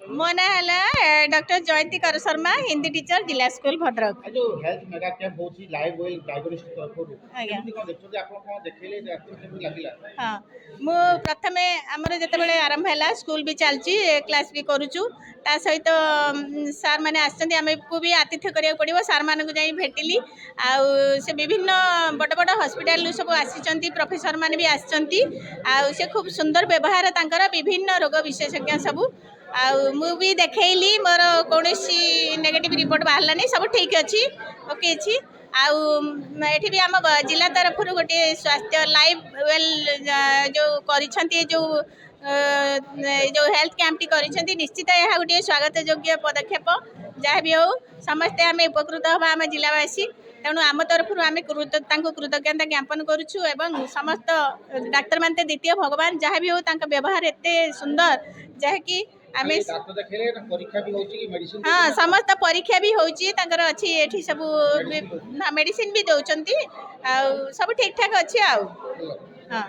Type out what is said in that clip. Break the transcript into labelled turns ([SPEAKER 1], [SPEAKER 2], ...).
[SPEAKER 1] मो ना है डॉक्टर जयंती कर शर्मा हिंदी टीचर जिला स्कूल भद्रक।
[SPEAKER 2] जो हेल्थ मेगा कैंप होची लाइव वेल डायग्नोस्टिक तरफ
[SPEAKER 1] आज्ञा
[SPEAKER 2] केमती कोन देखछो जे आपण कोन देखैले डाक्टर केमती लागिला।
[SPEAKER 1] हाँ मु प्रथमे आमर जिते आरंभ है स्कूल भी चलती क्लास भी करुचु ता सहित सार मैंने आमको भी आतिथ्य करा पड़ो सार मान को जाई भेटिली आउ से विभिन्न बड़ बड़ हॉस्पिटल सब आसी प्रोफेसर मैंने भी आसी आउ से खूब सुंदर व्यवहार तांकर विभिन्न रोग विशेषज्ञ सब आउ भी देखली मोर कौन नेगेटिव रिपोर्ट बाहर सब ठीक अच्छी ओके अच्छी आउ भी आम जिला तरफ गोटे स्वास्थ्य लाइव वेल जो करिसेंती जो हेल्थ कैंप टी निश्चित यह गोटे स्वागत योग्य पदक्षेप जहाँ भी हो समस्ते आम उपकृत हवा आम जिलावासी तेणु आम तरफ आम कृतज्ञता ज्ञापन करुचु एवं समस्त डाक्तर मान द्वितीय भगवान जहाँ भी हो व्यवहार एत सुंदर जहाँकि आम हाँ समस्त परीक्षा भी होची अच्छी एठी सब मेडिसिन भी दौरान सब ठीक ठाक अच्छी हाँ।